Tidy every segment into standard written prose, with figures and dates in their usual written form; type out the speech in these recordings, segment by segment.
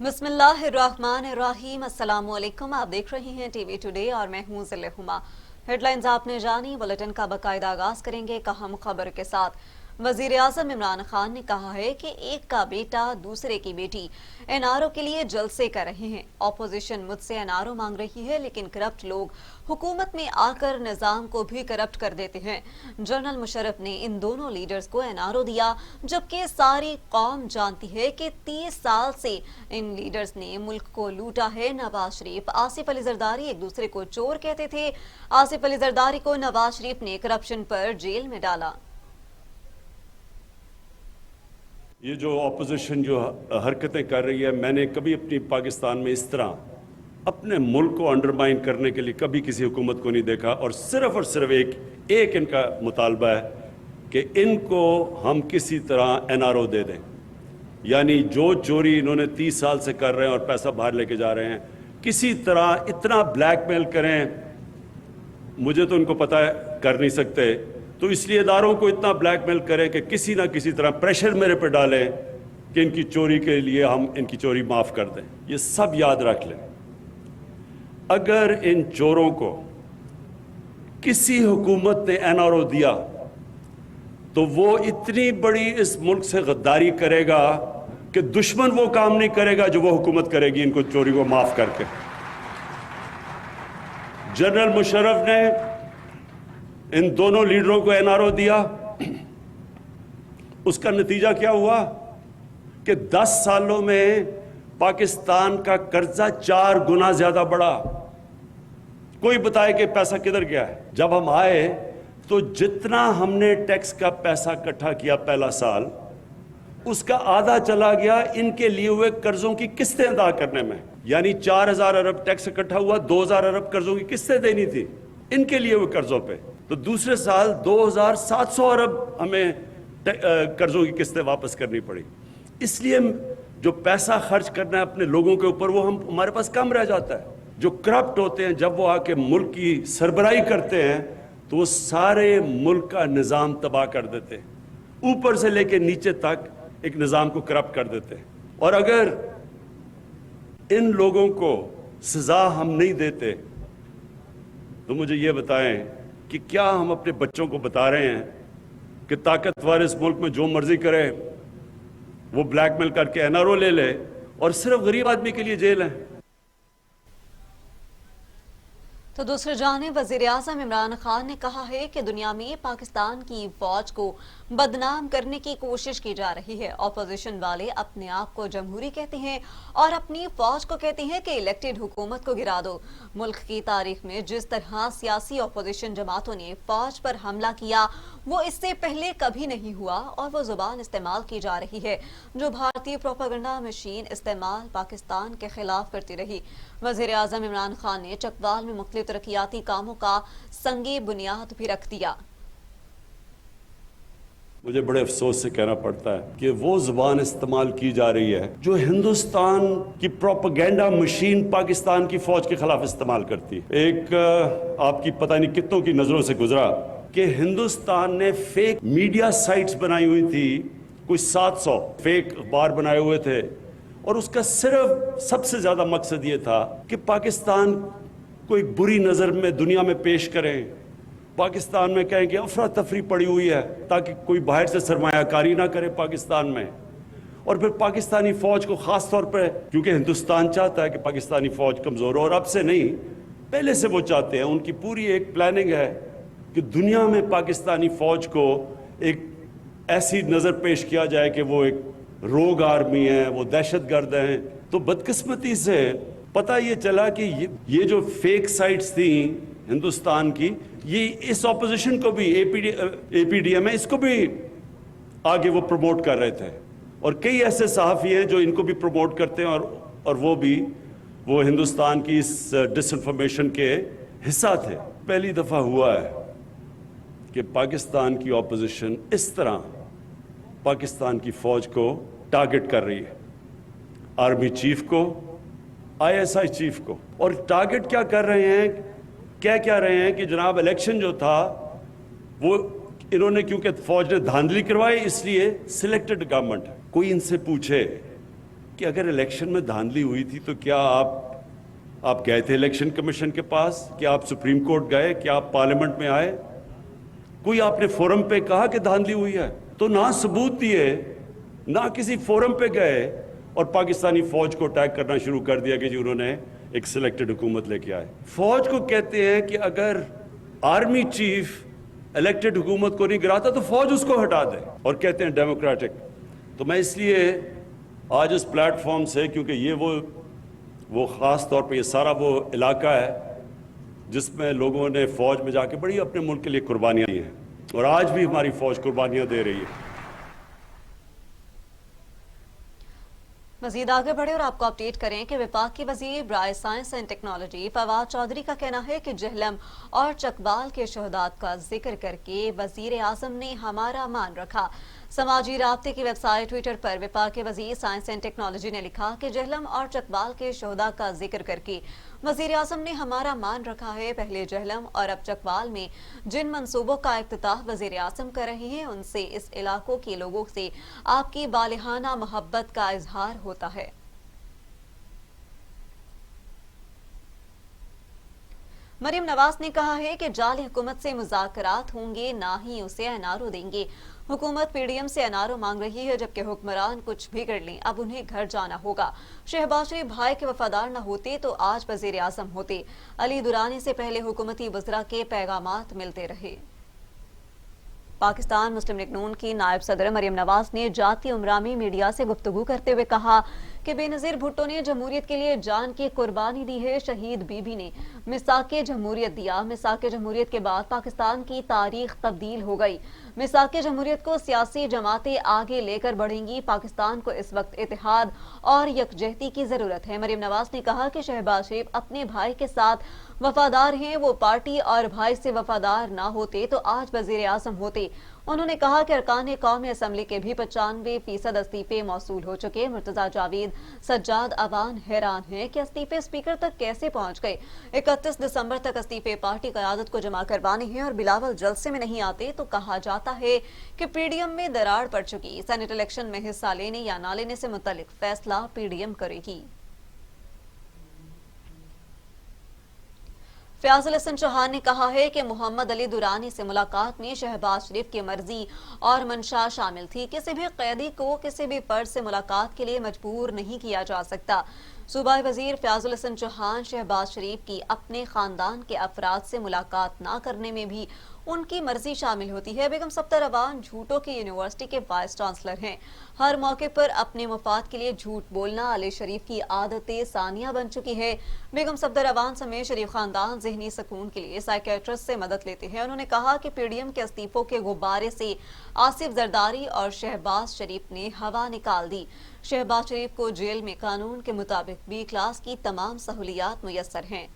بسم اللہ الرحمن الرحیم۔ السلام علیکم، آپ دیکھ رہے ہیں ٹی وی ٹوڈے اور میں ہوں ذل ہما۔ ہیڈ لائنز آپ نے جانی، بلیٹن کا باقاعدہ آغاز کریں گے ایک اہم خبر کے ساتھ۔ وزیر اعظم عمران خان نے کہا ہے کہ ایک کا بیٹا دوسرے کی بیٹی این آر او کے لیے جلسے کر رہے ہیں۔ اپوزیشن مجھ سے این آر او مانگ رہی ہے، لیکن کرپٹ لوگ حکومت میں آ کر نظام کو بھی کرپٹ کر دیتے ہیں۔ جنرل مشرف نے ان دونوں لیڈرز کو این آر او دیا، جبکہ ساری قوم جانتی ہے کہ 30 سال سے ان لیڈرز نے ملک کو لوٹا ہے۔ نواز شریف، آصف علی زرداری ایک دوسرے کو چور کہتے تھے۔ آصف علی زرداری کو نواز شریف نے کرپشن پر جیل میں ڈالا۔ یہ جو اپوزیشن جو حرکتیں کر رہی ہے، میں نے کبھی اپنی پاکستان میں اس طرح اپنے ملک کو انڈرمائن کرنے کے لیے کبھی کسی حکومت کو نہیں دیکھا، اور صرف ایک ان کا مطالبہ ہے کہ ان کو ہم کسی طرح این آر او دے دیں۔ یعنی جو چوری انہوں نے 30 سال سے کر رہے ہیں اور پیسہ باہر لے کے جا رہے ہیں، کسی طرح اتنا بلیک میل کریں، مجھے تو ان کو پتہ ہے کر نہیں سکتے، تو اس لیے اداروں کو اتنا بلیک میل کریں کہ کسی نہ کسی طرح پریشر میرے پہ ڈالیں کہ ان کی چوری کے لیے ہم ان کی چوری معاف کر دیں۔ یہ سب یاد رکھ لیں، اگر ان چوروں کو کسی حکومت نے این آر او دیا تو وہ اتنی بڑی اس ملک سے غداری کرے گا کہ دشمن وہ کام نہیں کرے گا جو وہ حکومت کرے گی ان کو چوری کو معاف کر کے۔ جنرل مشرف نے ان دونوں لیڈروں کو این آر او دیا، اس کا نتیجہ کیا ہوا کہ 10 سالوں میں پاکستان کا قرضہ 4 گنا زیادہ بڑھا۔ کوئی بتائے کہ پیسہ کدھر گیا ہے؟ جب ہم آئے تو جتنا ہم نے ٹیکس کا پیسہ اکٹھا کیا پہلا سال، اس کا آدھا چلا گیا ان کے لیے ہوئے قرضوں کی قسطیں ادا کرنے میں۔ یعنی 4000 ارب ٹیکس اکٹھا ہوا، 2000 ارب قرضوں کی قسطیں دینی تھی ان کے لیے ہوئے قرضوں پہ، تو دوسرے سال 2700 ارب ہمیں قرضوں کی قسطیں واپس کرنی پڑی۔ اس لیے جو پیسہ خرچ کرنا ہے اپنے لوگوں کے اوپر، وہ ہمارے پاس کم رہ جاتا ہے۔ جو کرپٹ ہوتے ہیں جب وہ آ کے ملک کی سربراہی کرتے ہیں تو وہ سارے ملک کا نظام تباہ کر دیتے ہیں، اوپر سے لے کے نیچے تک ایک نظام کو کرپٹ کر دیتے ہیں۔ اور اگر ان لوگوں کو سزا ہم نہیں دیتے تو مجھے یہ بتائیں کہ کیا ہم اپنے بچوں کو بتا رہے ہیں کہ طاقتور اس ملک میں جو مرضی کرے، وہ بلیک میل کر کے این آر او لے لے اور صرف غریب آدمی کے لیے جیل ہے؟ تو دوسری جانب وزیر اعظم عمران خان نے کہا ہے کہ دنیا میں پاکستان کی فوج کو بدنام کرنے کی کوشش کی جا رہی ہے۔ اپوزیشن والے اپنے آپ کو جمہوری کہتے ہیں اور اپنی فوج کو کہتے ہیں کہ الیکٹڈ حکومت کو گرا دو۔ ملک کی تاریخ میں جس طرح سیاسی اپوزیشن جماعتوں نے فوج پر حملہ کیا، وہ اس سے پہلے کبھی نہیں ہوا، اور وہ زبان استعمال کی جا رہی ہے جو بھارتی پروپیگنڈا مشین استعمال پاکستان کے خلاف کرتی رہی۔ وزیر اعظم عمران خان نے چکوال میں مختلف ترقیاتی کاموں کا سنگ بنیاد بھی رکھ دیا۔ مجھے بڑے افسوس سے کہنا پڑتا ہے کہ وہ زبان استعمال کی جا رہی ہے جو ہندوستان کی پروپیگنڈا مشین پاکستان کی فوج کے خلاف استعمال کرتی ہے۔ ایک آپ کی پتہ نہیں کتنوں کی نظروں سے گزرا کہ ہندوستان نے فیک میڈیا سائٹس بنائی ہوئی تھی، کوئی 700 فیک اخبار بنائے ہوئے تھے، اور اس کا صرف سب سے زیادہ مقصد یہ تھا کہ پاکستان کو ایک بری نظر میں دنیا میں پیش کریں، پاکستان میں کہیں کہ افراتفری پڑی ہوئی ہے تاکہ کوئی باہر سے سرمایہ کاری نہ کرے پاکستان میں۔ اور پھر پاکستانی فوج کو خاص طور پر، کیونکہ ہندوستان چاہتا ہے کہ پاکستانی فوج کمزور ہو، اور اب سے نہیں پہلے سے وہ چاہتے ہیں، ان کی پوری ایک پلاننگ ہے کہ دنیا میں پاکستانی فوج کو ایک ایسی نظر پیش کیا جائے کہ وہ ایک روگ آرمی ہے، وہ دہشت گرد ہیں۔ تو بدقسمتی سے پتہ یہ چلا کہ یہ جو فیک سائٹس تھیں ہندوستان کی، یہ اس اپوزیشن کو بھی اے پی ڈی ایم ہے، اس کو بھی آگے وہ پروموٹ کر رہے تھے، اور کئی ایسے صحافی ہیں جو ان کو بھی پروموٹ کرتے ہیں، اور وہ ہندوستان کی اس ڈس انفارمیشن کے حصہ تھے۔ پہلی دفعہ ہوا ہے کہ پاکستان کی اپوزیشن اس طرح پاکستان کی فوج کو ٹارگٹ کر رہی ہے، آرمی چیف کو، آئی ایس آئی چیف کو، اور ٹارگٹ کیا کر رہے ہیں، کیا رہے ہیں کہ جناب الیکشن جو تھا وہ انہوں نے، کیونکہ فوج نے دھاندلی کروائی، اس لیے سلیکٹڈ گورنمنٹ۔ کوئی ان سے پوچھے کہ اگر الیکشن میں دھاندلی ہوئی تھی تو کیا آپ گئے تھے الیکشن کمیشن کے پاس؟ کیا آپ سپریم کورٹ گئے؟ کیا آپ پارلیمنٹ میں آئے؟ کوئی آپ نے فورم پہ کہا کہ دھاندلی ہوئی ہے؟ تو نہ ثبوت دیے، نہ کسی فورم پہ گئے، اور پاکستانی فوج کو اٹیک کرنا شروع کر دیا کہ جی انہوں نے ایک سلیکٹڈ حکومت لے کے آئے۔ فوج کو کہتے ہیں کہ اگر آرمی چیف الیکٹڈ حکومت کو نہیں گراتا تو فوج اس کو ہٹا دے، اور کہتے ہیں ڈیموکریٹک۔ تو میں اس لیے آج اس پلیٹ فارم سے، کیونکہ یہ وہ خاص طور پہ یہ سارا وہ علاقہ ہے جس میں لوگوں نے فوج میں جا کے بڑی اپنے ملک کے لیے قربانیاں دی ہیں، اور آج بھی ہماری فوج قربانیاں دے رہی ہے۔ مزید آگے بڑھے اور آپ کو اپڈیٹ کریں کہ وفاق کی وزیر برائے science and technology Fawad Chaudhry کا کہنا ہے کہ جہلم اور چکبال کے شہدات کا ذکر کر کے وزیر اعظم نے ہمارا مان رکھا۔ سماجی رابطے کی ویب سائٹ ٹویٹر پر وفاق کے وزیر سائنس اینڈ ٹیکنالوجی نے لکھا کہ جہلم اور چکبال کے شہداء کا ذکر کر کے وزیر اعظم نے ہمارا مان رکھا ہے۔ پہلے جہلم اور اب چکبال میں جن منصوبوں کا افتتاح وزیر اعظم کر رہے ہیں ان سے اس علاقوں کے لوگوں سے آپ کی بالغانہ محبت کا اظہار ہوتا ہے۔ مریم نواز نے کہا ہے کہ جعلی حکومت سے مذاکرات ہوں گے، نہ ہی اسے این آر او دیں گے۔ حکومت پی ڈی ایم سے این آر او مانگ رہی ہے، جبکہ حکمران کچھ بھی کر لیں اب انہیں گھر جانا ہوگا۔ شہباز شریف بھائی کے وفادار نہ ہوتے تو آج وزیر اعظم ہوتے۔ علی درانی سے پہلے حکومتی وزراء کے پیغامات ملتے رہے۔ پاکستان مسلم لیگ نون کی نائب صدر مریم نواز نے جاتی امراء میں میڈیا سے گفتگو کرتے ہوئے کہا کہ بے نظیر بھٹو نے جمہوریت کے لیے جان کی قربانی دی ہے۔ شہید بی بی نے میثاق جمہوریت دیا۔ میثاق جمہوریت کے بعد پاکستان کی تاریخ تبدیل ہو گئی۔ میثاق جمہوریت کو سیاسی جماعتیں آگے لے کر بڑھیں گی۔ پاکستان کو اس وقت اتحاد اور یکجہتی کی ضرورت ہے۔ مریم نواز نے کہا کہ شہباز شریف اپنے بھائی کے ساتھ وفادار ہیں، وہ پارٹی اور بھائی سے وفادار نہ ہوتے تو آج وزیر اعظم ہوتے۔ انہوں نے کہا کہ ارکان قومی اسمبلی کے بھی 95% استعفے موصول ہو چکے۔ مرتضی جاوید سجاد اوان حیران ہیں کہ استعفے اسپیکر تک کیسے پہنچ گئے۔ 31 دسمبر تک استعفے پارٹی قیادت کو جمع کروانے ہیں اور بلاول جلسے میں نہیں آتے تو کہا جاتا ہے کہ پی ڈی ایم میں دراڑ پڑ چکی۔ سینیٹ الیکشن میں حصہ لینے یا نہ لینے سے متعلق فیصلہ پی ڈی ایم کرے گی۔ فیاض الحسن چوہان نے کہا ہے کہ محمد علی درانی سے ملاقات میں شہباز شریف کی مرضی اور منشا شامل تھی۔ کسی بھی قیدی کو کسی بھی فرد سے ملاقات کے لیے مجبور نہیں کیا جا سکتا۔ صوبائی وزیر فیاض الحسن چوہان شہباز شریف کی اپنے خاندان کے افراد سے ملاقات نہ کرنے میں بھی ان کی مرضی شامل ہوتی ہے۔ بیگم صفدر اوان جھوٹوں کی یونیورسٹی کے وائس چانسلر ہیں۔ ہر موقع پر اپنے مفاد کے لیے جھوٹ بولنا علی شریف کی عادت ثانیہ بن چکی ہے۔ بیگم صفدر اوان سمیت شریف خاندان ذہنی سکون کے لیے سائیکیٹرسٹ سے مدد لیتے ہیں۔ انہوں نے کہا کہ پی ڈی ایم کے استعفوں کے غبارے سے آصف زرداری اور شہباز شریف نے ہوا نکال دی۔ شہباز شریف کو جیل میں قانون کے مطابق بی کلاس کی تمام سہولیات میسر ہیں۔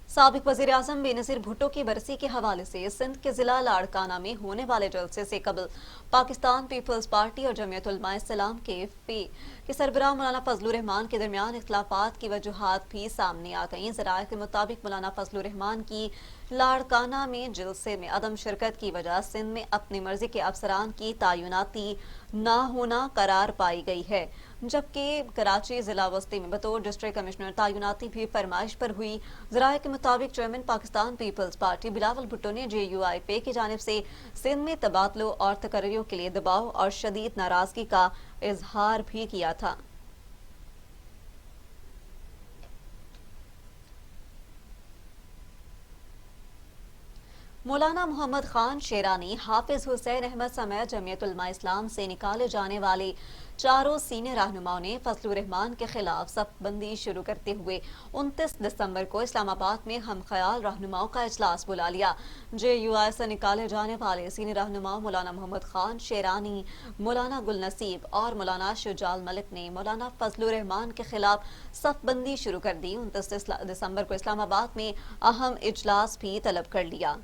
سابق وزیر اعظم بے نظیر بھٹو کی برسی کے حوالے سے سندھ کے ضلع لاڑکانہ میں ہونے والے جلسے سے قبل پاکستان پیپلز پارٹی اور جمعیت علماء اسلام کے سربراہ مولانا فضل الرحمان کے درمیان اختلافات کی وجوہات بھی سامنے آ گئیں۔ ذرائع کے مطابق مولانا فضل الرحمان کی لاڑکانہ میں جلسے میں عدم شرکت کی وجہ سندھ میں اپنی مرضی کے افسران کی تعیناتی نہ ہونا قرار پائی گئی ہے، جبکہ کراچی ضلع وسطی میں بطور ڈسٹرکٹ کمشنر تعیناتی بھی فرمائش پر ہوئی۔ ذرائع کے مطابق chairman Pakistan peoples party Bilawal Bhutto نے جے یو آئی پی کی جانب سے سندھ میں تبادلوں اور تقرریوں کے لیے دباؤ اور شدید ناراضگی کا اظہار بھی کیا تھا۔ مولانا محمد خان شیرانی حافظ حسین احمد سمیت جمعیت علماء اسلام سے نکالے جانے والے چاروں سینئر رہنماؤں نے فضل الرحمان کے خلاف صف بندی شروع کرتے ہوئے 29 دسمبر کو اسلام آباد میں ہم خیال رہنماؤں کا اجلاس بلا لیا۔ جے یو آئی سے نکالے جانے والے سینئر رہنماؤں مولانا محمد خان شیرانی، مولانا گل نصیب اور مولانا شجال ملک نے مولانا فضل الرحمان کے خلاف صف بندی شروع کر دی۔ 29 دسمبر کو اسلام آباد میں اہم اجلاس بھی طلب کر لیا۔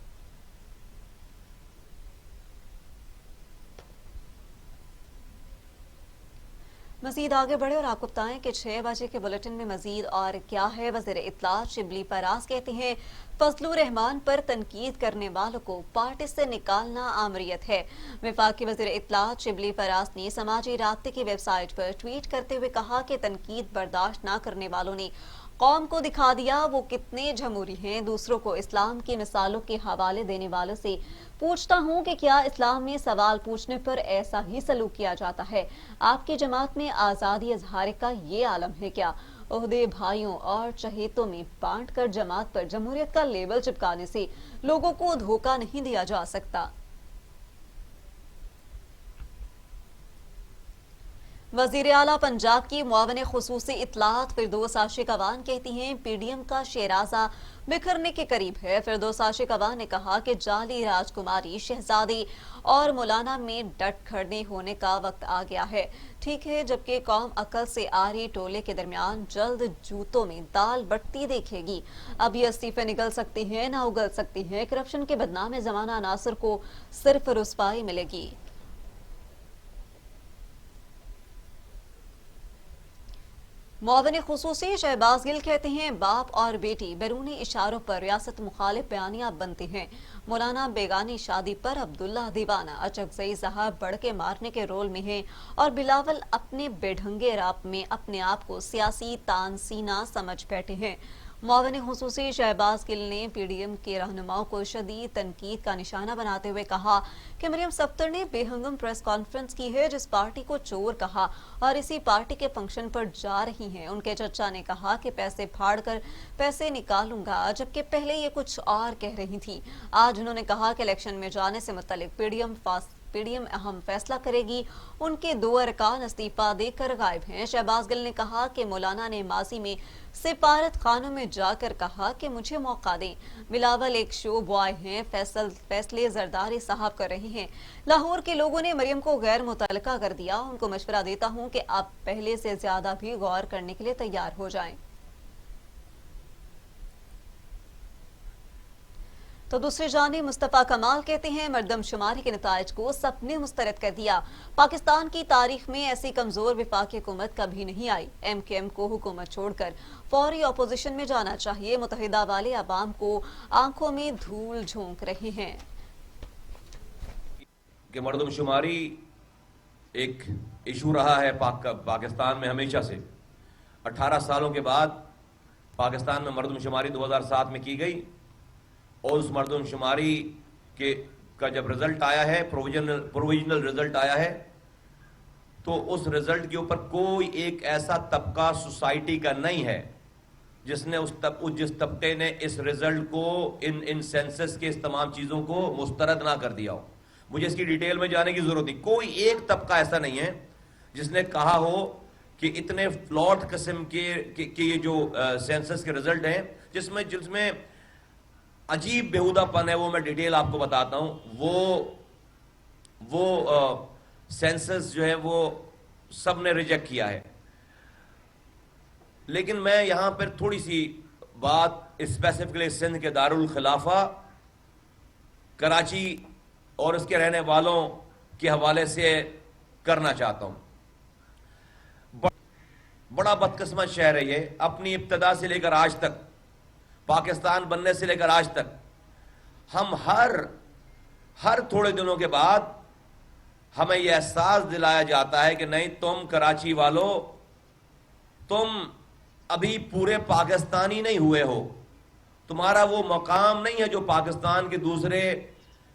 मजीद आगे बढ़े और आपको बताएं कि 6 बजे के बुलेटिन में मजीद और क्या है। वज़ीर इत्तलात शिबली फराज कहते हैं फजलुर रहमान पर तनकीद करने वालों को पार्टी से निकालना आमरियत है। वफाकी वज़ीर इत्तलात शिबली फराज ने समाजी राब्ते की वेबसाइट पर ट्वीट करते हुए कहा कि तनकीद बर्दाश्त न करने वालों ने कौम को दिखा दिया वो कितने जमहूरी हैं। दूसरों को इस्लाम की मिसालों के हवाले देने वालों से पूछता हूँ कि क्या इस्लाम में सवाल पूछने पर ऐसा ही सलूक किया जाता है? आपकी जमात में आज़ादी इज़हार का ये आलम है क्या? ओहदे भाइयों और चहेतों में बांट कर जमात पर जमहूरियत का लेबल चिपकाने से लोगों को धोखा नहीं दिया जा सकता। वज़ीर आला पंजाब की मुआवन खुसूसी इत्तलात फिरदौस आशिक अवान कहती हैं पीडीएम का शेराजा बिखरने के करीब है। फिरदौस आशिक अवान ने कहा कि जाली राजकुमारी शहजादी और मौलाना में डट खड़े होने का वक्त आ गया है। ठीक है, जबकि कौम अकल से आरी टोले के दरमियान जल्द जूतों में दाल बटती देखेगी। अब ये इस्तीफे निकल सकती हैं ना उगल सकती हैं। करप्शन के बदनाम जमाना नासिर को सिर्फ रुस्वाई मिलेगी। मुआविन खुसूसी शहबाज गिल कहते हैं बाप और बेटी बैरूनी इशारों पर रियासत मुखालिफ बयानियां बनते हैं। मौलाना बेगानी शादी पर अब्दुल्ला दीवाना अचकजई साहब बढ़ के मारने के रोल में हैं और बिलावल अपने बेढंगे राप में अपने आप को सियासी तानसीना समझ बैठे हैं। मुआविन खुसूसी शहबाज गिल ने पीडीएम के रहनुमाओं को शदीद तनकीद का निशाना बनाते हुए कहा कि मरियम सफ्तर ने बेहंगम प्रेस कॉन्फ्रेंस की है जिस पार्टी को चोर कहा और इसी पार्टी के फंक्शन पर जा रही हैं। उनके चचा ने कहा कि पैसे फाड़ कर पैसे निकालूंगा, जबकि पहले ये कुछ और कह रही थी। आज उन्होंने कहा कि इलेक्शन में जाने से मुतल्लिक पीडीएम अहम फैसला करेगी। उनके 2 अरकान इस्तीफा देकर गायब हैं। शहबाज गिल ने कहा कि मौलाना ने माजी में सिफारत खानों में जाकर कहा कि मुझे मौका दें। बिलावल एक शो बॉय हैं, फैसले जरदारी साहब कर रहे हैं। लाहौर के लोगों ने मरियम को गैर मुतल्लका कर दिया। उनको मशवरा देता हूं कि आप पहले से ज्यादा भी गौर करने के लिए तैयार हो जाएं। तो दूसरी जानिब मुस्तफा कमाल कहते हैं मरदमशुमारी के नताइज को सबने मुस्तरद कर दिया। पाकिस्तान की तारीख में ऐसी कमजोर वफाकी हुकूमत कभी नहीं आई। MKM को हुकूमत छोड़कर फौरी अपोजिशन में जाना चाहिए। मुत्तहिदा वाले अवाम को आंखों में धूल झोंक रहे हैं कि मरदमशुमारी एक इशू रहा है पाकिस्तान में हमेशा से। 18 सालों के बाद पाकिस्तान में मरदमशुमारी 2007 में की गई और उस मरदमशुमारी का जब रिजल्ट आया है, प्रोविजनल रिजल्ट आया है, तो उस रिजल्ट के ऊपर कोई एक ऐसा तबका सोसाइटी का नहीं है जिसने जिस तबके ने इस रिजल्ट को इन सेंसस के इस तमाम चीज़ों को मुस्तरद ना कर दिया हो। मुझे इसकी डिटेल में जाने की जरूरत नहीं। कोई एक तबका ऐसा नहीं है जिसने कहा हो कि इतने फ्लॉट किस्म के ये जो सेंसस के रिजल्ट हैं जिसमें अजीब बेहुदापन है, वो मैं डिटेल आपको बताता हूं। वो सेंसस जो है वो सब ने रिजेक्ट किया है। लेकिन मैं यहां पर थोड़ी सी बात स्पेसिफिकली सिंध के दारुल खिलाफा कराची और उसके रहने वालों के हवाले से करना चाहता हूं। बड़ा बदकिस्मत शहर है ये। अपनी इब्तदा से लेकर आज तक, पाकिस्तान बनने से लेकर आज तक, हम हर थोड़े दिनों के बाद हमें यह एहसास दिलाया जाता है कि नहीं, तुम कराची वालों, तुम अभी पूरे पाकिस्तानी नहीं हुए हो। तुम्हारा वो मकाम नहीं है जो पाकिस्तान के दूसरे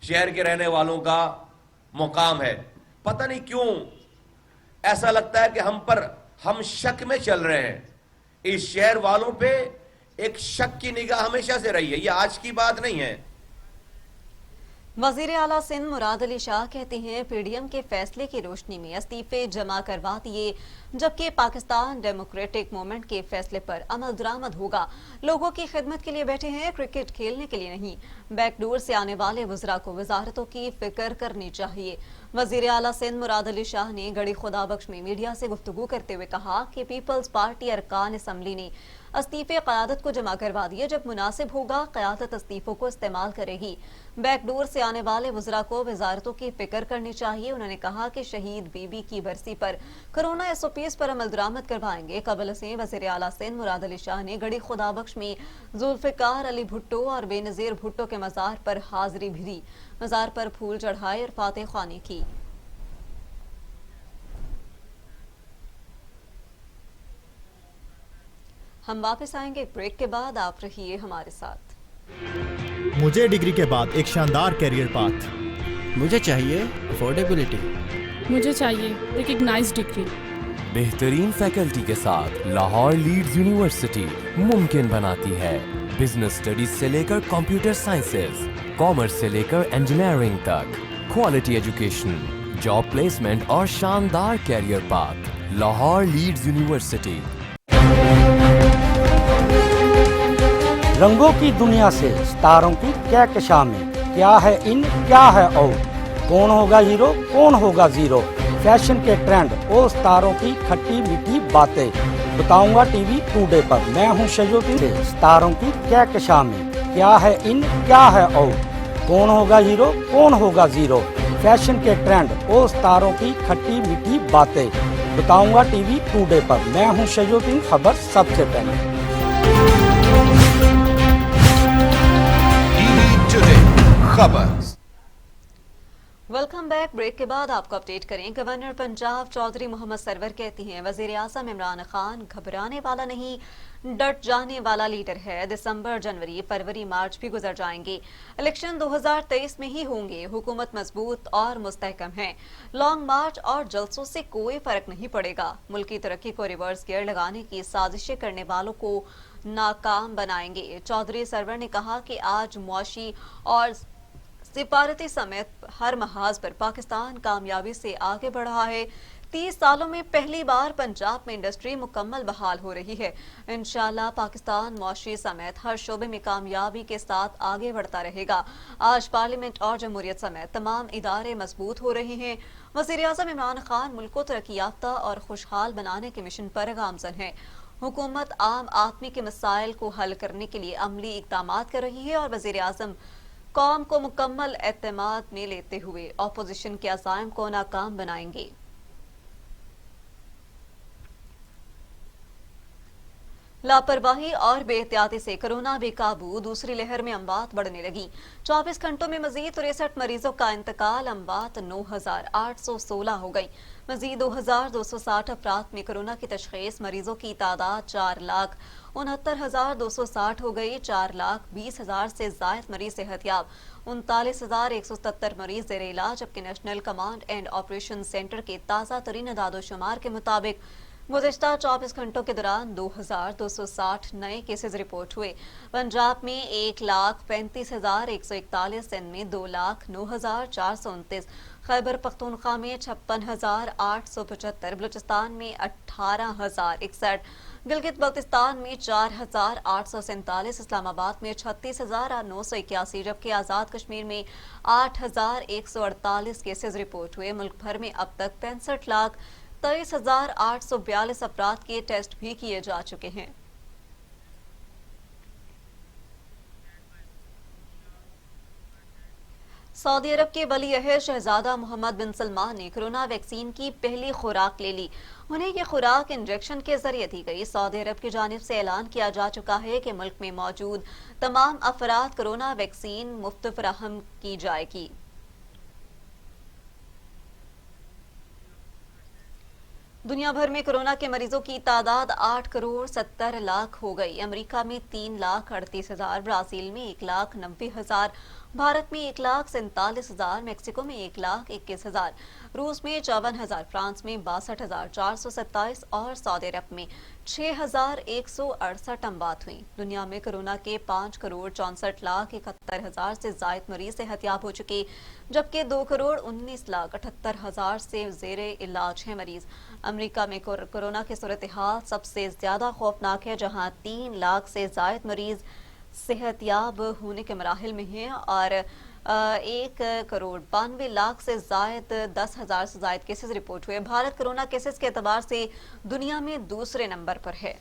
शहर के रहने वालों का मकाम है। पता नहीं क्यों ऐसा लगता है कि हम शक में चल रहे हैं। इस शहर वालों पे एक शक की निगाह हमेशा से रही है, ये आज की बात नहीं है। वजीर आला सिंध मुराद अली शाह कहते हैं पीडीएम के फैसले की रोशनी में इस्तीफे जमा करवा दिए, जबकि पाकिस्तान डेमोक्रेटिक मूवमेंट के फैसले पर अमल दरामद होगा। लोगों की खिदमत के लिए बैठे हैं, क्रिकेट खेलने के लिए नहीं। बैकडोर से आने वाले वज़रा को वजारतों की फिक्र करनी चाहिए। वजीर आला सिंध मुराद अली शाह ने गढ़ी खुदाबख्श में मीडिया से गुफ्तगू करते हुए कहा कि पीपल्स पार्टी अरकान असम्बली ने इस्तीफे क़यादत को जमा करवा दिए। जब मुनासिब होगा क़यादत इस्तीफों को इस्तेमाल करेगी। बैकडोर से आने वाले वज़रा को वजारतों की फिक्र करनी चाहिए। उन्होंने कहा कि शहीद बीबी की बरसी पर कोरोना SOPs पर अमल दरामद करवाएंगे। कबल से वज़ीर आला सिंध मुराद अली शाह ने गढ़ी खुदाबख्श में जुल्फ़िकार अली भुट्टो और बेनज़ीर भुट्टो के मज़ार पर हाजिरी भी दी। मज़ार पर फूल चढ़ाए और फातिह ख़्वानी की। हम वापस आएंगे एक ब्रेक के बाद, आप रहिए हमारे साथ। मुझे डिग्री के बाद एक शानदार कैरियर पाथ। मुझे चाहिए अफोर्डेबिलिटी। मुझे चाहिए रिकग्नाइज्ड डिग्री। बेहतरीन फैकल्टी के साथ लाहौर लीड्स यूनिवर्सिटी मुमकिन बनाती है बिजनेस स्टडीज से लेकर कंप्यूटर साइंसेज, कॉमर्स से लेकर इंजीनियरिंग तक, क्वालिटी एजुकेशन, जॉब प्लेसमेंट और शानदार career path. Lahore Leeds university. रंगों की दुनिया से सितारों की कहकशां में क्या है इन क्या है आउट, कौन होगा हीरो कौन होगा जीरो, फैशन के ट्रेंड और सितारों की खट्टी मीठी बातें बताऊंगा टीवी टुडे पर। मैं हूं शजोद्दीन। सितारों की कहकशां में क्या है इन क्या है आउट, कौन होगा हीरो कौन होगा जीरो, फैशन के ट्रेंड और सितारों की खट्टी मीठी बातें बताऊंगा टीवी टुडे पर। मैं हूं शजोद्दीन। खबर सबसे पहले। खबर। Welcome back. ब्रेक के बाद आपको अपडेट करें। गवर्नर पंजाब चौधरी मोहम्मद सरवर कहती हैं वजीर आज़म इमरान खान घबराने वाला नहीं, डट जाने वाला लीडर है। दिसंबर, जनवरी, फरवरी, मार्च भी गुजर जाएंगे, इलेक्शन 2023 में ही होंगे। हुकूमत मजबूत और मुस्तहकम है। लॉन्ग मार्च और जलसों से कोई फर्क नहीं पड़ेगा। मुल्क की तरक्की को रिवर्स गियर लगाने की साजिशें करने वालों को नाकाम बनाएंगे। चौधरी सरवर ने कहा कि आज मुआशी और सिफारती समेत हर महाज पर पाकिस्तान कामयाबी से आगे बढ़ रहा है। 30 सालों में पहली बार पंजाब में इंडस्ट्री मुकम्मल बहाल हो रही है। इंशाल्लाह पाकिस्तान मुआशी समेत हर शोबे में कामयाबी के साथ आगे बढ़ता रहेगा। आज पार्लियामेंट और जमहूरियत समेत तमाम इदारे मजबूत हो रहे हैं। वज़ीर आज़म इमरान खान मुल्क को तरक्की याफ्ता और खुशहाल बनाने के मिशन पर गामजन है। हुकूमत आम आदमी के मसाइल को हल करने के लिए अमली इक़दामात कर रही है और वज़ीर आज़म कौम को मुकम्मल एतमाद में लेते हुए अपोजिशन के अज़ाइम को नाकाम बनाएंगे। लापरवाही और बेहतियाती से कोरोना बेकाबू, दूसरी लहर में अमवात बढ़ने लगी। 24 घंटों में मजीद 63 मरीजों का इंतकाल, अमवात 9,816 हो गई। मजीद 2,260 अफराद में कोरोना की तशखीस, मरीजों की तादाद 4,69,260 हो गई। 4,20,000 से जायद मरीज सेहतयाब, 39,177 मरीज जेर इलाज। जबकि national command and operation centre के ताज़ा तरीन अदाद-ओ-शुमार के मुताबिक गुज़िश्ता 24 घंटों के दौरान 2,260 नए केसेज रिपोर्ट हुए। पंजाब में 1,35,141, सिंध में 2,09,429, खैबर पख्तूनख्वा में 56,875, बलूचिस्तान में 18,061, गिलगित बल्तिस्तान में 4,847, इस्लामाबाद में 36,981, जबकि आज़ाद कश्मीर में 8,148 केसेज रिपोर्ट हुए। मुल्क भर में अब तक 65,23,842 अफराद के टेस्ट भी किए जा चुके हैं। सऊदी अरब के वली अहद शहजादा मोहम्मद बिन सलमान ने कोरोना वैक्सीन की पहली खुराक ले ली। उन्हें यह खुराक इंजेक्शन के जरिए दी गई। सऊदी अरब की जानिब से ऐलान किया जा चुका है कि मुल्क में मौजूद तमाम अफराद कोरोना वैक्सीन मुफ्त फराहम की जाएगी। दुनिया भर में कोरोना के मरीजों की तादाद 8,70,00,000 हो गई। अमेरिका में 3,38,000, ब्राजील में 1,90,000, भारत में 1,47,000, मेक्सिको में 1,21,000, रूस में 54,000, फ्रांस में 62,427 और सऊदी अरब में 6,168 अमवात हुई। दुनिया में कोरोना के 5,64,71,000 से जायद मरीज सेहतयाब हो चुके, जबकि 2,19,78,000 से जेरे इलाज हैं मरीज। अमेरिका में कोरोना की सूरत हाल सबसे ज्यादा खौफनाक है, जहां 3 लाख से जायद मरीज सेहतयाब होने के मराहिल में हैं और 1,92,00,000 से जायद 10,000 से जायद केसेस रिपोर्ट हुए। भारत कोरोना केसेस के एतबार से दुनिया में दूसरे नंबर पर है।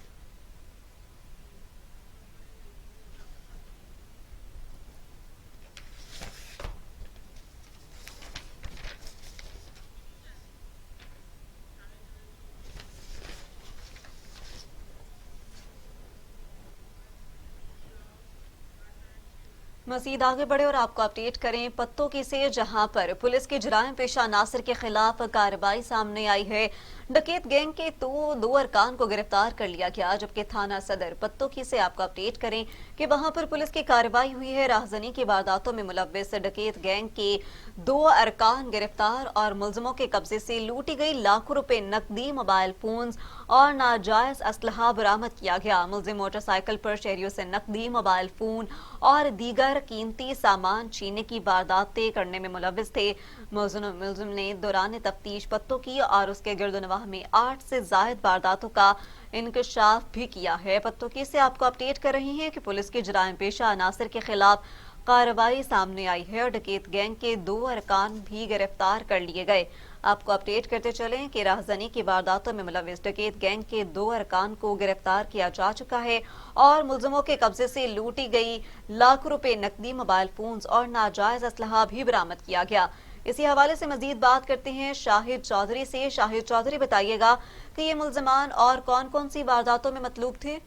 मजीद आगे बढ़े और आपको अपडेट करें पत्तों की से, जहां पर पुलिस के जराइम पेशा नासिर के खिलाफ कार्रवाई सामने आई है। डकैत गैंग के दो अरकान को गिरफ्तार कर लिया गया, जबकि थाना सदर पत्तों की से आपको अपडेट करें कि वहां पर पुलिस की कार्रवाई हुई है। राहजनी की वारदातों में मुलव्विस डकैत गैंग के 2 अरकान गिरफ्तार और मुलजमों के कब्जे से लूटी गई लाखों रुपए नकदी, मोबाइल फोन्स और नाजायज असलहा बरामद किया गया। मुलजिम मोटरसाइकिल पर शहरियों से नकदी, मोबाइल फोन और दीगर कीमती सामान छीनने की वारदातें करने में मुलव्विस थे। मुलजिम ने दौरान तफ्तीश पत्तों की और उसके गिरदोनवाह में 8 से जायद वारदातों का इंकशाफ भी किया है। पत्तों की से आपको अपडेट कर रही हैं कि पुलिस के जराइम पेशा अनासर के खिलाफ कार्रवाई सामने आई है और डकैत गैंग के 2 अरकान भी गिरफ्तार कर लिए गए। आपको अपडेट करते चलें कि राहजनी की वारदातों में मुलव्विस डकैत गैंग के 2 अरकान को गिरफ्तार किया जा चुका है और मुलजमों के कब्जे से लूटी गई लाखों रुपए नकदी, मोबाइल फोन्स और नाजायज असलहा भी बरामद किया गया। इसी हवाले से मजीद बात करते हैं शाहिद चौधरी से। शाहिद चौधरी, बताइएगा कि ये मुलजमान और कौन कौन सी वारदातों में मतलूब थे?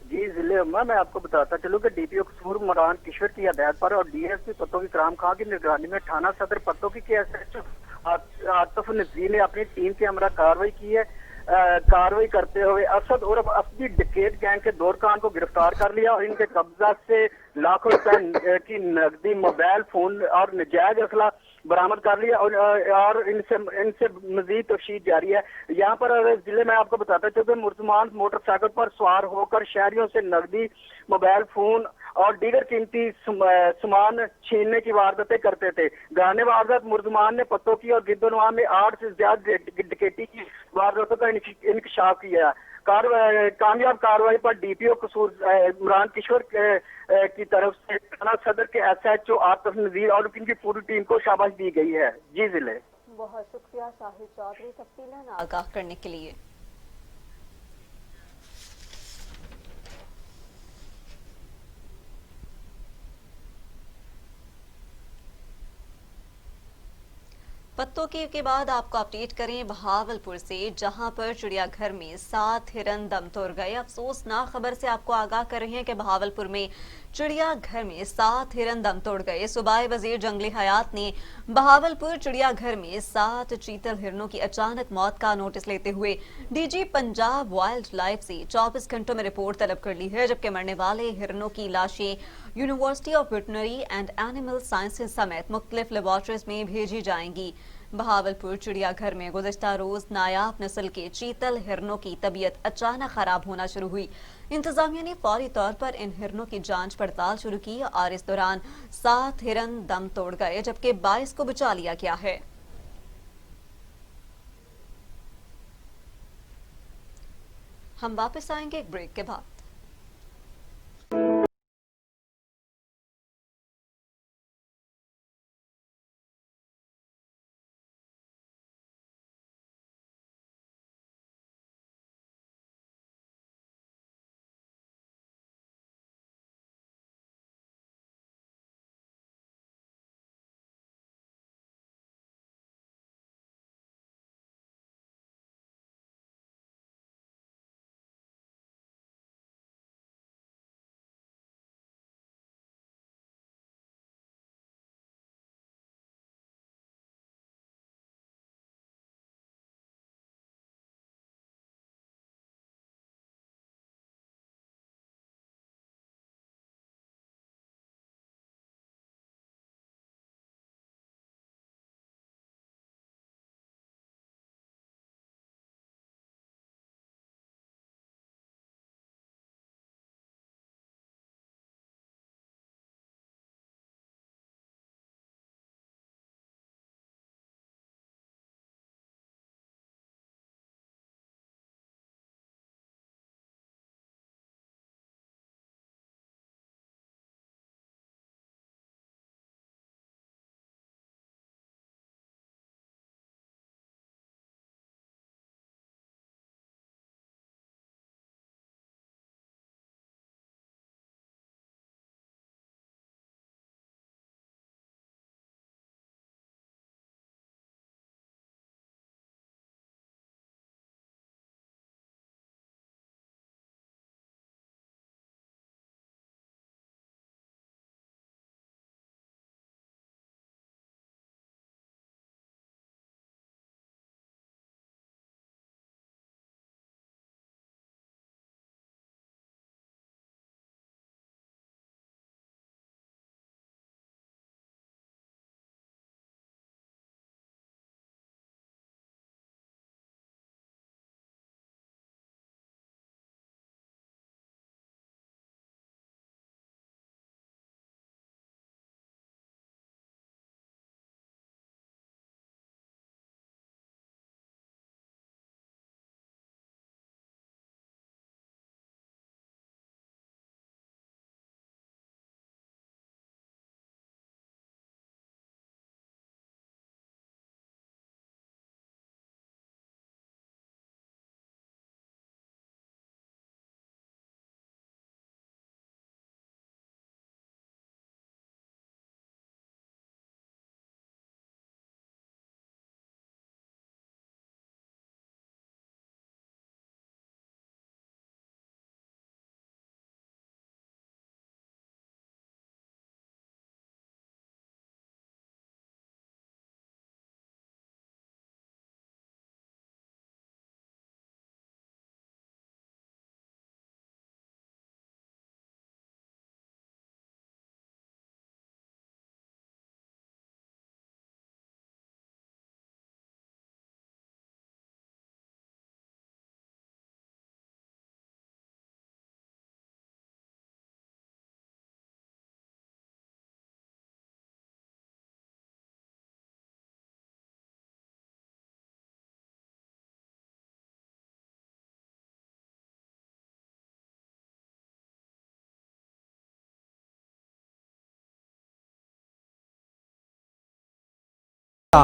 जी जिले उम्मा, मैं आपको बताता चलूं कि डीपीओ कसूर मरान किशोर की हदायत पर और डीएसपी पत्तों की कराम खां की निगरानी में थाना सदर पत्तों की एसएचओ आतिफ नजीर ने अपनी टीम के हमरा कार्रवाई की है। कार्रवाई करते हुए असद और असदी डकैत गैंग के 2 अरकान को गिरफ्तार कर लिया और इनके कब्जा से लाखों रुपए की नकदी, मोबाइल फोन और नाजायज असला बरामद कर लिया और इनसे मजीद तफ्तीश जारी है। यहाँ पर जिले में आपको बताता चलूं कि मुलजमान मोटरसाइकिल पर सवार होकर शहरियों से नकदी, मोबाइल फोन और दीगर कीमती सामान छीनने की वारदातें करते थे। गाने वारदात मुलजमान ने पत्तों की और गिरदोनवाह में 8 से ज्यादा डकैती की वारदातों का इंकशाफ किया। कामयाब कार्रवाई पर डीपीओ कसूर इमरान किशोर की तरफ से थाना सदर के एसएचओ आतिफ नजीर और उनकी पूरी टीम को शाबाश दी गई है। जी जिले। बहुत शुक्रिया शाहिद चौधरी तफसीलन आगाह करने के लिए। पत्तों के बाद आपको अपडेट करें बहावलपुर से, जहां पर चिड़ियाघर में 7 हिरन दम तोड़ गए। अफसोसनाक खबर से आपको आगाह कर रहे हैं कि बहावलपुर में चिड़ियाघर में 7 हिरन दम तोड़ गए। सूबाई वजीर जंगली हयात ने बहावलपुर चिड़ियाघर में 7 चीतल हिरनों की अचानक मौत का नोटिस लेते हुए डीजी पंजाब वाइल्ड लाइफ से 24 घंटों में रिपोर्ट तलब कर ली है, जबकि मरने वाले हिरनों की लाशें university of veterinary and animal sciences समेत मुख्तलिफ लेबॉर्ट्रीज में भेजी जाएंगी। बहावलपुर चिड़ियाघर में गुज़िश्ता रोज नायाब नस्ल के चीतल हिरनों की तबीयत अचानक खराब होना शुरू हुई। इंतजामिया ने फौरी तौर पर इन हिरनों की जांच पड़ताल शुरू की और इस दौरान 7 हिरन दम तोड़ गए, जबकि 22 को बचा लिया गया है। हम वापस आएंगे एक ब्रेक के बाद।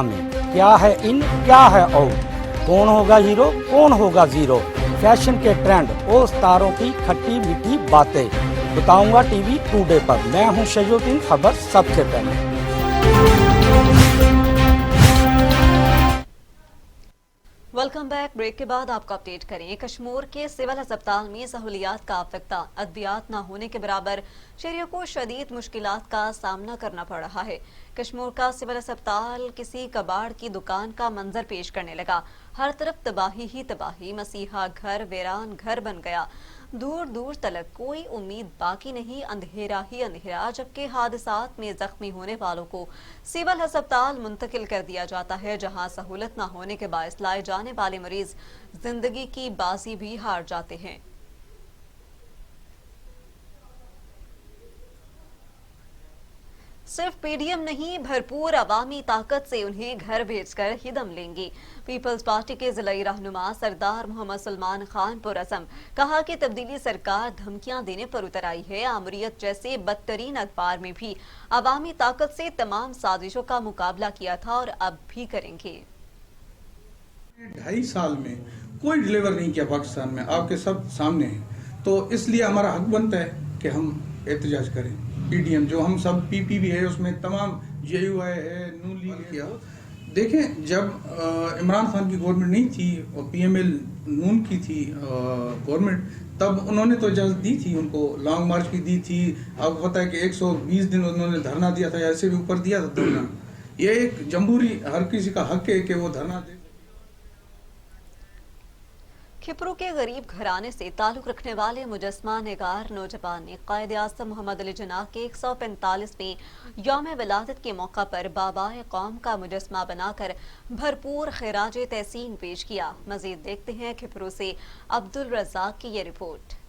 में क्या है इन क्या है आउट, कौन होगा हीरो कौन होगा जीरो, फैशन के ट्रेंड और सितारों की खट्टी मीठी बातें बताऊंगा टीवी टुडे पर। मैं हूं शजूद्दीन, खबर सबसे पहले। Welcome back. ब्रेक के बाद आपको अपडेट करें। कश्मीर के सिविल अस्पताल में सहूलियात का अफकता अद्वियात न होने के बराबर शहरियों को शदीद मुश्किलात का सामना करना पड़ रहा है। कश्मीर का सिविल अस्पताल किसी कबाड़ की दुकान का मंजर पेश करने लगा। हर तरफ तबाही ही तबाही, मसीहा घर वीरान घर बन गया। दूर दूर तलक कोई उम्मीद बाकी नहीं, अंधेरा ही अंधेरा। जबकि हादसात में जख्मी होने वालों को सिविल अस्पताल मुंतकिल कर दिया जाता है, जहां सहूलत न होने के बायस लाए जाने वाले मरीज जिंदगी की बाजी भी हार जाते हैं। सिर्फ पीडीएम नहीं, भरपूर अवामी ताकत से उन्हें घर भेजकर ही दम लेंगी। पीपल्स पार्टी के जिलाई रहनुमा सरदार मोहम्मद सलमान खान पुरअज़म कहा कि तब्दीली सरकार धमकियां देने पर उतर आई है। आमरीत जैसे बदतरीन अखबार में भी अवामी ताकत से तमाम साजिशों का मुकाबला किया था और अब भी करेंगे। 2.5 साल में कोई डिलीवर नहीं किया पाकिस्तान में, आपके सब सामने है। तो इसलिए हमारा हक बनता है कि हम एहतजाज करें। पीडीएम जो हम सब पीपी भी है, उसमें तमाम जेयूआई है, नून लीग किया। देखें, जब इमरान खान की गवर्नमेंट नहीं थी और पीएमएल नून की थी गवर्नमेंट, तब उन्होंने तो इजाज़त दी थी, उनको लॉन्ग मार्च की दी थी। आपको पता है कि 120 दिन उन्होंने धरना दिया था, ऐसे भी ऊपर दिया था धरना। ये एक जमहूरी हर किसी का हक है कि वो धरना दे। खिपरू के गरीब घराने से ताल्लुक रखने वाले मुजस्मा निगार नौजवान ने कायद आज़म मोहम्मद अली जिन्ना के 145वें यौम विलादत के मौका पर बाबाए कौम का मुजस्मा बनाकर भरपूर खिराज तहसीन पेश किया। मजीद देखते हैं खिपरू से अब्दुल रज़ाक की ये रिपोर्ट।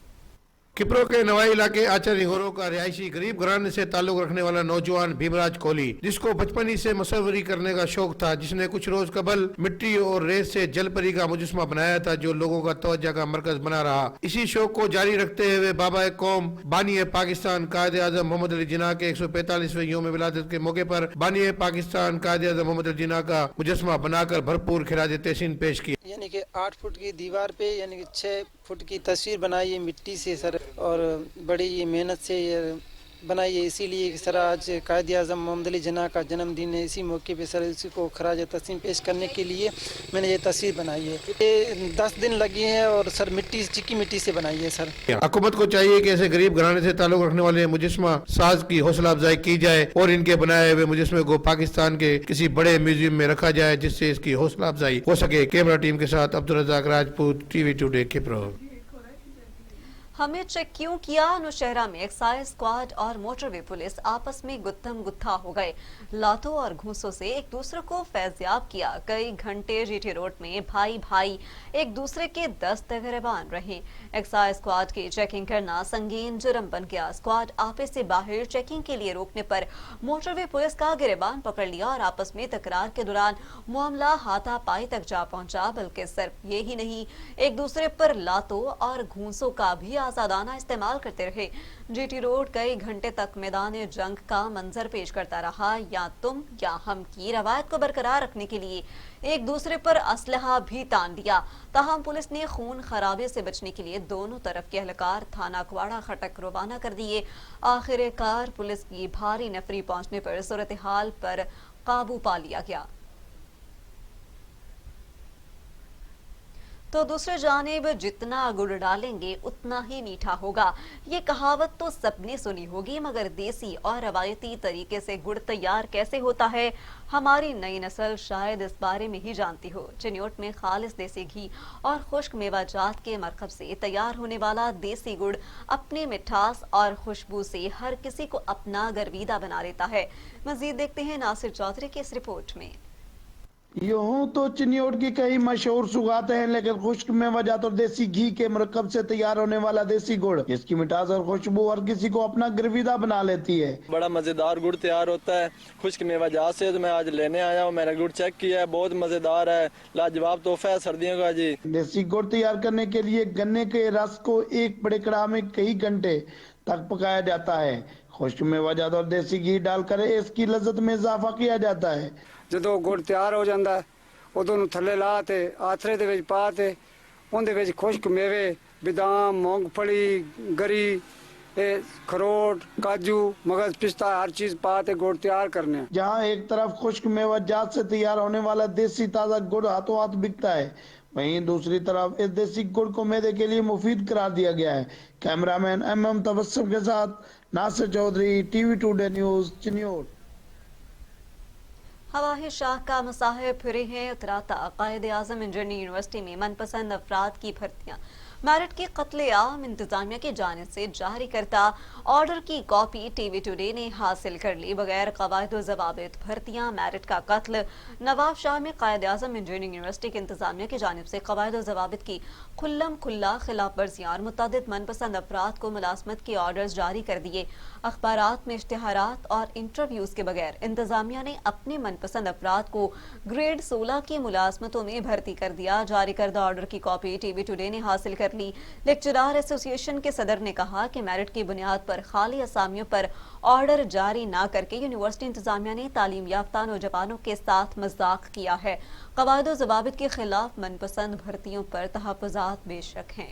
खिपरो के नवाई इलाके आचार्य घोरों का रिहायशी गरीब घराने से ताल्लुक रखने वाला नौजवान भीमराज कोहली, जिसको बचपन ही से मुसव्वरी करने का शौक था, जिसने कुछ रोज कबल मिट्टी और रेत से जलपरी का मुजस्मा बनाया था, जो लोगों का तवज्जो का मरकज बना रहा। इसी शौक को जारी रखते हुए बाबा कौम बानी पाकिस्तान कायद आज़म मोहम्मद अली जिन्ना के 145वें यौम विलादत के मौके पर बानी पाकिस्तान कायद आज़म मोहम्मद अली जिन्ना का मुजस्मा बनाकर भरपूर खिराज तहसीन पेश किया। यानी कि 8 फुट की दीवार पे यानी कि 6 फुट की तस्वीर बनाई है मिट्टी से सर, और बड़ी ये मेहनत से ये बनाई है। इसीलिए सर आज कायद आज़म मोहम्मद अली जिन्ना का जन्मदिन है, इसी मौके पे सर इसी को खराज तस्लीम पेश करने के लिए मैंने ये तस्वीर बनाई है। ये 10 दिन लगी है और सर मिट्टी चिक्की मिट्टी से बनाई है सर। हुकूमत को चाहिए कि ऐसे गरीब घराने से ताल्लुक रखने वाले मुजस्मा साज की हौसला अफजाई की जाए और इनके बनाए हुए मुजस्मे को पाकिस्तान के किसी बड़े म्यूजियम में रखा जाए, जिससे इसकी हौसला अफजाई हो सके। कैमरा टीम के साथ अब्दुल रज़ाक राजपूत, टीवी टुडे खिपरो। हमें चेक क्यों किया? नौशहरा में एक्साइज स्क्वाड और मोटरवे पुलिस आपस में गुत्थम गुत्था हो गए। लातों और घूंसों से एक दूसरे को फैज़याब किया। कई घंटे जीटी रोड में भाई भाई एक दूसरे के दस्त गिरबान रहे। एक्साइज स्क्वाड की चेकिंग करना संगीन जुर्म बन गया। स्क्वाड आपे से बाहर चेकिंग के लिए रोकने पर मोटरवे पुलिस का गिरबान पकड़ लिया और आपस में तकरार के दौरान मामला हाथापाई तक जा पहुंचा। बल्कि सिर्फ ये ही नहीं, एक दूसरे पर लातों और घूंसों का भी आजादाना इस्तेमाल करते रहे। जीटी रोड कई घंटे तक मैदान जंग का मंजर पेश करता रहा। या तुम या हम की रवायत को बरकरार रखने के लिए एक दूसरे पर असलहा भी तान दिया। ताहम पुलिस ने खून खराबे से बचने के लिए दोनों तरफ के एहलकार थाना कुवाड़ा खटक रवाना कर दिए। आखिरकार पुलिस की भारी नफरी पहुंचने पर सूरत हाल पर काबू पा लिया गया। तो दूसरी जानिब जितना गुड़ डालेंगे उतना ही मीठा होगा। ये कहावत तो सबने सुनी होगी, मगर देसी और रवायती तरीके से गुड़ तैयार कैसे होता है, हमारी नई नस्ल शायद इस बारे में ही जानती हो। चिन्योट में खालिस देसी घी और खुश्क मेवाजात के मरकब से तैयार होने वाला देसी गुड़ अपनी मिठास और खुशबू से हर किसी को अपना गर्विदा बना लेता है। मजीद देखते हैं नासिर चौधरी की इस रिपोर्ट में। यूं तो चिन्योट की कई मशहूर सुगातें हैं, लेकिन खुश्क मेवाजात और देसी घी के मरकब से तैयार होने वाला देसी गुड़ इसकी मिठास और खुशबू हर किसी को अपना गिरविदा बना लेती है। बड़ा मजेदार गुड़ तैयार होता है खुश्क मेवाजात से। तो मैं आज लेने आया हूँ, मैंने गुड़ चेक किया है, बहुत मजेदार है, लाजवाब तोहफा है सर्दियों का जी। देसी गुड़ तैयार करने के लिए गन्ने के रस को एक बड़े कड़ाह में कई घंटे तक पकाया जाता है। खुश्क मेवाजात और देसी घी डालकर इसकी लज्जत में इजाफा किया जाता है। ਜਦੋਂ ਗੁੜ ਤਿਆਰ ਹੋ ਜਾਂਦਾ ਉਦੋਂ ਨੂੰ ਥੱਲੇ ਲਾ ਤੇ ਆਥਰੇ ਦੇ ਵਿੱਚ ਪਾ ਤੇ ਉਹਦੇ ਵਿੱਚ ਖੁਸ਼ਕ ਮੇਵੇ ਬਦਾਮ ਮੂੰਗਫਲੀ ਗਰੀ खरोट काजू मगज पिस्ता हर चीज पाते गुड़ तैयार करने। जहां एक तरफ खुश्क मेवाजात से तैयार होने वाला देसी ताजा गुड़ हाथों हाथ बिकता है, वहीं दूसरी तरफ इस देसी गुड़ को मैदे के लिए मुफीद करार दिया गया है। कैमरामैन MM तबस्सुम के साथ Nasir Chaudhry, TV today news, Chiniot. हवाही शाह का मसाहिब फिरे हैं उतराता। कायद आजम इंजीनियरिंग यूनिवर्सिटी में मनपसंद अफराद की भर्तियां। मेरिट की कत्ले-आम इंतजामिया की जानिब से जारी करता ऑर्डर की कॉपी TV टुडे ने हासिल कर ली। बगैर कवायद व ज़वाबित भर्तियां, मेरिट का कत्ल। नवाब शाह में कायद आजम इंजीनियरिंग यूनिवर्सिटी की इंतजामिया की जानिब से कवायद व ज़वाबित की खुल्लम खुल्ला खिलाफ वर्जियां और मुतअद्दिद मनपसंद अफराद को मुलाजमत के ऑर्डर्स जारी कर दिए। अखबारात में इश्तिहारात और इंटरव्यूज के बगैर इंतजामिया ने अपने मनपसंद अफराद को ग्रेड 16 की मुलाजमतों में भर्ती कर दिया। जारी करदा ऑर्डर की कॉपी TV टुडे ने हासिल कर ली। लेक्चरार एसोसिएशन के सदर ने कहा कि मेरिट की बुनियाद पर खाली असामियों पर ऑर्डर जारी न करके यूनिवर्सिटी इंतजामिया ने तालीम याफ्ता नौजवानों के साथ मजाक किया है। कवायद व ज़वाबित के खिलाफ मनपसंद भर्तियों पर तहफ़्फ़ुज़ात बेशक हैं।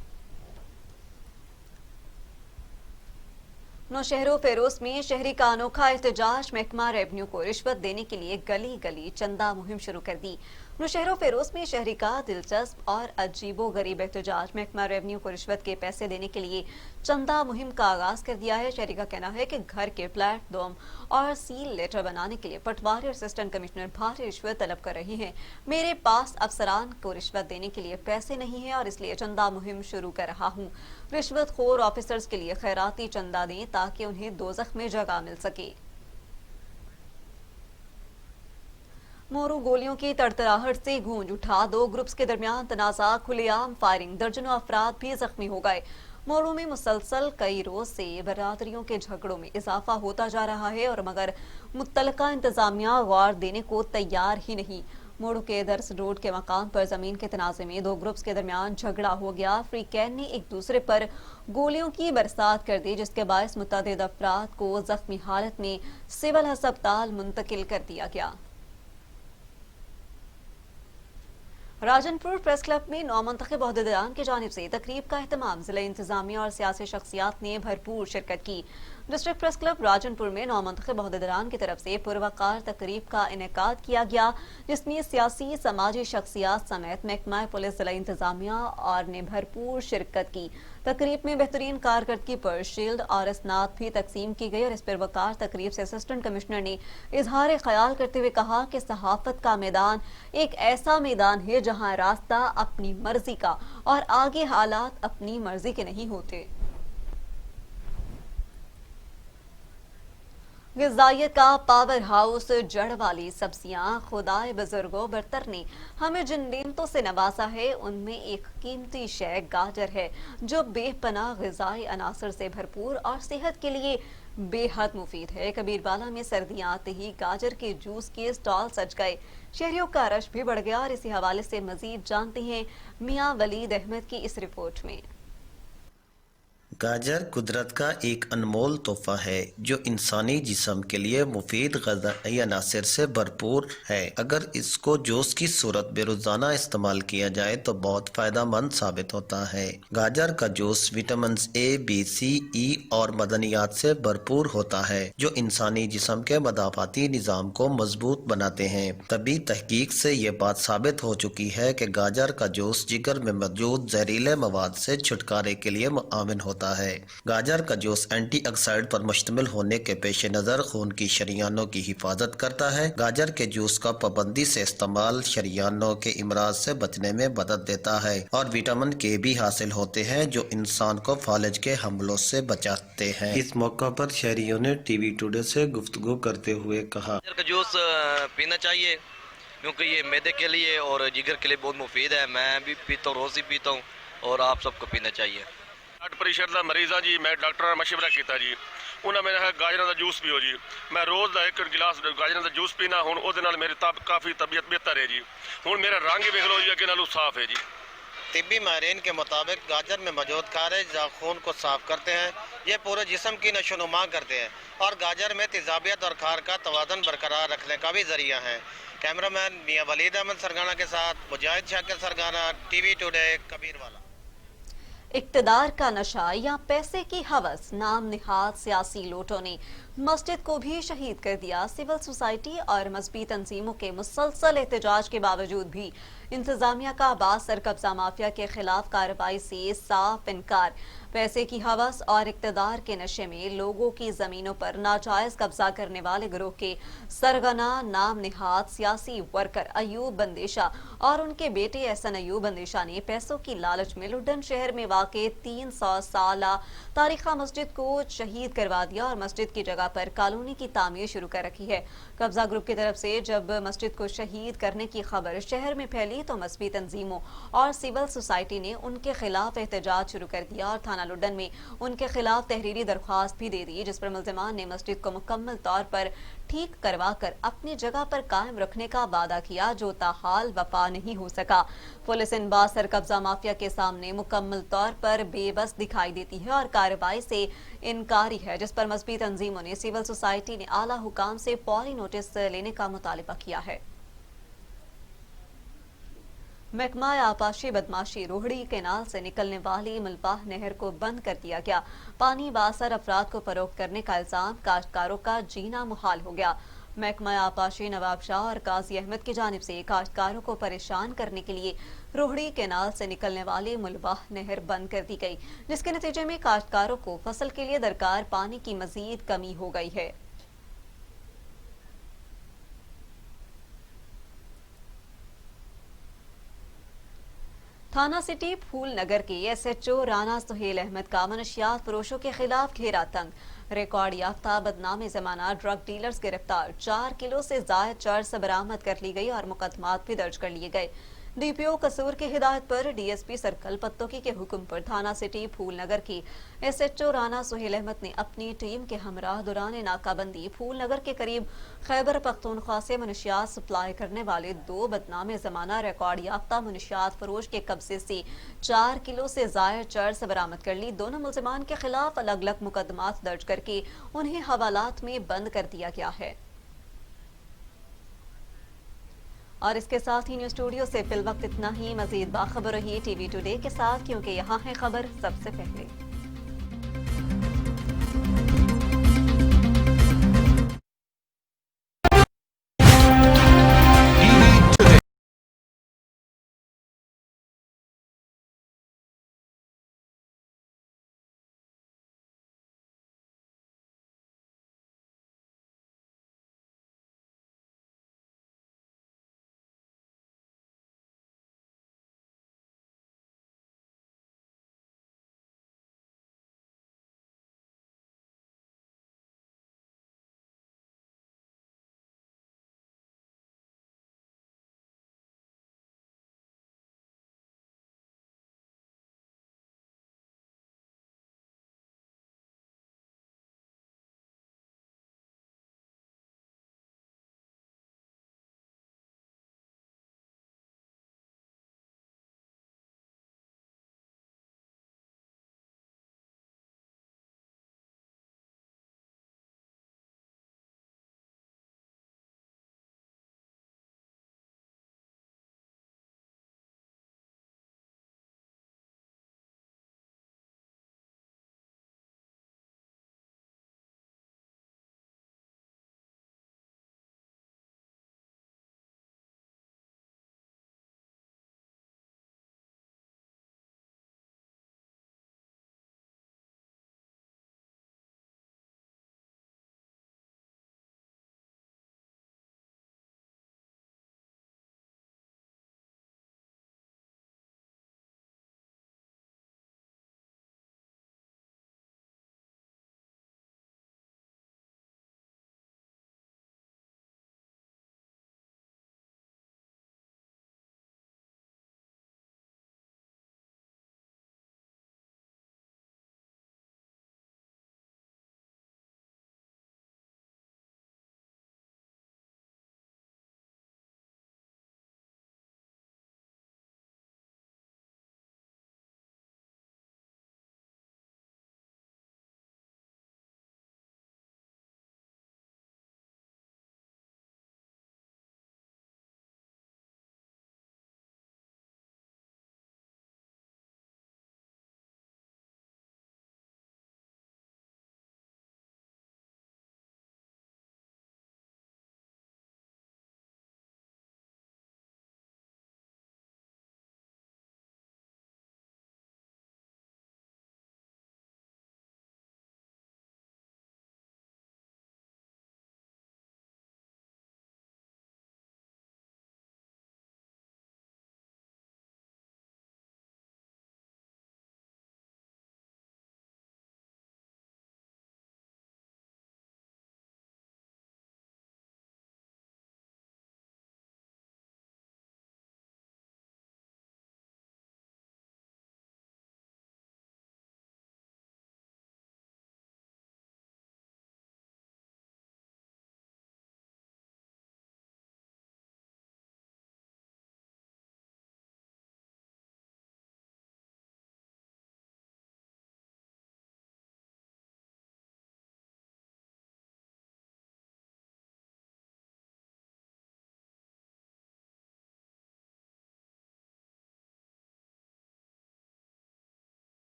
नौशहरों फेरोज में शहरी का अनोखा एहतजाज। महकमा रेवन्यू को रिश्वत देने के लिए गली गली चंदा मुहिम शुरू कर दी। नौशहरों फेरोज में शहरी का दिलचस्प और अजीबो गरीब एहतजाज। महकमा रेवन्यू को रिश्वत के पैसे देने के लिए चंदा मुहिम का आगाज कर दिया है। शहरी का कहना है कि घर के प्लेटफॉर्म और सील लेटर बनाने के लिए पटवारी और असिस्टेंट कमिश्नर भारी रिश्वत तलब कर रहे हैं। मेरे पास अफसरान को रिश्वत देने के लिए पैसे नहीं है और इसलिए चंदा मुहिम शुरू कर रहा हूँ। रिश्वत खोर ऑफिसर्स के लिए खैराती चंदा दें ताकि उन्हें दोज़ख में जगह मिल सके। मोरू गोलियों की तड़तड़ाहट से गूंज उठा। दो ग्रुप्स के दरमियान तनाज़ा, खुलेआम फायरिंग, दर्जनों अफराद भी जख्मी हो गए। मोरू में मुसलसल कई रोज से बरादरियों के झगड़ों में इजाफा होता जा रहा है और मगर मुत्तलका इंतजामिया गौर देने को तैयार ही नहीं। मोरू के दर्स रोड के मकाम पर जमीन के तनाज़े में दो ग्रुप्स के दरमियान झगड़ा हो गया। फ्रीकैन ने एक दूसरे पर गोलियों की बरसात कर दी, जिसके बायस मुतअद्दिद अफराद को जख्मी हालत में सिविल अस्पताल मुंतकिल कर दिया गया। राजनपुर प्रेस क्लब में नौमंतखब ओहदेदारान की जानिब से तकरीब का एहतमाम। जिला इंतजामिया और सियासी शख्सियात ने भरपूर शिरकत की। डिस्ट्रिक्ट प्रेस क्लब राजनपुर में नौमंतखब ओहदेदारान की तरफ से पुरवकार तकरीब का इनेकाद किया गया, जिसमें सियासी समाजी शख्सियात समेत महकमा पुलिस जिला इंतजामिया और ने भरपूर शिरकत की। तकरीब में बेहतरीन कारकर्दगी पर शील्ड और इसनाद भी तकसीम की गई और इस पुरवकार तकरीब से असिस्टेंट कमिश्नर ने इजहार ख्याल करते हुए कहा कि सहाफत का मैदान एक ऐसा मैदान है जहां रास्ता अपनी मर्जी का और आगे हालात अपनी मर्जी के नहीं होते। ग़िज़ाइयत का पावर हाउस, जड़ वाली सब्जियां। खुदाए बुजुर्गों बरतर ने हमें जिन नेमतों से नवाजा है उनमें एक कीमती शय गाजर है, जो बेपनाह ग़िज़ाई अनासर से भरपूर और सेहत के लिए बेहद मुफीद है। कबीरवाला में सर्दियां आते ही गाजर के जूस के स्टॉल सज गए। शहरियों का रश भी बढ़ गया और इसी हवाले से मजीद जानते हैं मियां वलीद अहमद की इस रिपोर्ट में। गाजर कुदरत का एक अनमोल तोहफा है जो इंसानी जिस्म के लिए मुफीद ग़िज़ाई अनासर से भरपूर है। अगर इसको जूस की सूरत में रोज़ाना इस्तेमाल किया जाए तो बहुत फ़ायदा मंद साबित होता है। गाजर का juice vitamin A, B, C, E और मदनियात से भरपूर होता है जो इंसानी जिस्म के मदाफ़ाती निज़ाम को मजबूत बनाते हैं। तभी तहकीक से ये बात साबित हो चुकी है कि गाजर का जूस जिगर में मौजूद जहरीले मवाद से छुटकारे के लिए मुआविन होता है। गाजर का जूस एंटीऑक्सीडेंट पर मुश्तमिल होने के पेश नज़र खून की शरियानों की हिफाजत करता है। गाजर के जूस का पाबंदी से इस्तेमाल शरियानों के इमराज से बचने में मदद देता है और विटामिन K भी हासिल होते हैं जो इंसान को फालिज के हमलों से बचाते हैं। इस मौका पर शहरियों ने TV टुडे से गुफ्तगू करते हुए कहा, गाजर का जूस पीना चाहिए क्योंकि ये मैदे के लिए और जिगर के लिए बहुत मुफीद है। मैं भी पीता हूँ, रोज़ ही पीता हूँ और आप सबको पीना चाहिए। ब्लड प्रेशर का मरीज़ जी, मैं डॉक्टर ने मशवरा किया जी, उन्हें मेरा गाजर का जूस पियो जी। मैं रोज़ एक गिलास गाजर का जूस पीना, हुण उहदे नाल मेरी काफ़ी तबीयत बेहतर है जी। हुण मेरा रंग वेख लो जी, अगे नालों साफ है जी। तिब्बी माहिरीन के मुताबिक गाजर में मौजूद खारिज खून को साफ करते हैं یہ پورے جسم کی نشوونما کرتے ہیں اور گاجر میں تیزابیت اور کھار کا توازن برقرار رکھنے کا بھی ذریعہ ہیں۔ کیمرہ مین میاں ولید احمد سرگانہ کے ساتھ مجاہد شاکر سرگانہ، ٹی وی ٹوڈے، کبیر والا۔ اقتدار کا نشہ یا پیسے کی ہوس، نام نہاد سیاسی لوٹوں نے مسجد کو بھی شہید کر دیا۔ سول سوسائٹی اور مذہبی تنظیموں کے مسلسل احتجاج کے باوجود بھی انتظامیہ کا باثر قبضہ مافیا کے خلاف کارروائی سے صاف انکار۔ پیسے کی ہوس اور اقتدار کے نشے میں لوگوں کی زمینوں پر ناجائز قبضہ کرنے والے گروہ کے سرغنہ نام نہاد سیاسی ورکر ایوب بندیشہ اور ان کے بیٹے احسن ایوب بندیشہ نے پیسوں کی لالچ میں لڈن شہر میں واقع 300 سالہ تاریخہ مسجد کو شہید کروا دیا اور مسجد کی جگہ پر کالونی کی تعمیر شروع کر رکھی ہے۔ قبضہ گروپ کی طرف سے جب مسجد کو شہید کرنے کی خبر شہر میں پھیلی تو مذہبی تنظیموں اور سول سوسائٹی نے ان کے خلاف احتجاج شروع کر دیا اور تھانہ لڈن میں ان کے خلاف تحریری درخواست بھی دے دی، جس پر ملزمان نے مسجد کو مکمل طور پر ٹھیک کروا کر اپنی جگہ پر قائم رکھنے کا وعدہ کیا، جو تاحال وفا نہیں ہو سکا۔ پولیس ان باثر قبضہ مافیا کے سامنے مکمل طور پر بے بس دکھائی دیتی ہے اور کارروائی سے انکاری ہے، جس پر مذہبی تنظیموں نے سول سوسائٹی نے اعلیٰ حکام سے فوری نوٹس لینے کا مطالبہ کیا ہے۔ محکمہ آبپاشی بدماشی روہڑی کینال سے نکلنے والی ملباہ نہر کو بند کر دیا گیا۔ پانی باثر افراد کو فروخت کرنے کا الزام، کاشتکاروں کا جینا محال ہو گیا۔ محکمہ آبپاشی نواب شاہ اور قاضی احمد کی جانب سے کاشتکاروں کو پریشان کرنے کے لیے روہڑی کینال سے نکلنے والی ملباہ نہر بند کر دی گئی، جس کے نتیجے میں کاشتکاروں کو فصل کے لیے درکار پانی کی مزید کمی ہو گئی ہے۔ تھانہ سٹی پھول نگر کے S H O Rana Sohail Ahmad کا منشیات فروشوں کے خلاف گھیرا تنگ۔ ریکارڈ یافتہ بدنام زمانہ ڈرگ ڈیلرز گرفتار، 4 کلو سے زائد چرس برآمد کر لی گئی اور مقدمات بھی درج کر لیے گئے۔ ڈی پی او قصور کی ہدایت پر D S P circle Pattoki کے حکم پر تھانہ سٹی پھول نگر کی S H O Rana Sohail Ahmed نے اپنی ٹیم کے ہمراہ دوران ناکہ بندی پھول نگر کے قریب خیبر پختونخوا سے منشیات سپلائی کرنے والے 2 بدنام زمانہ ریکارڈ یافتہ منشیات فروش کے قبضے سے 4 کلو سے زائد چرس برآمد کر لی۔ دونوں ملزمان کے خلاف الگ الگ مقدمات درج کر کے انہیں حوالات میں بند کر دیا گیا ہے۔ اور اس کے ساتھ ہی نیوز اسٹوڈیو سے فی الوقت اتنا ہی۔ مزید باخبر رہیے ٹی وی ٹوڈے کے ساتھ، کیونکہ یہاں ہے خبر سب سے پہلے۔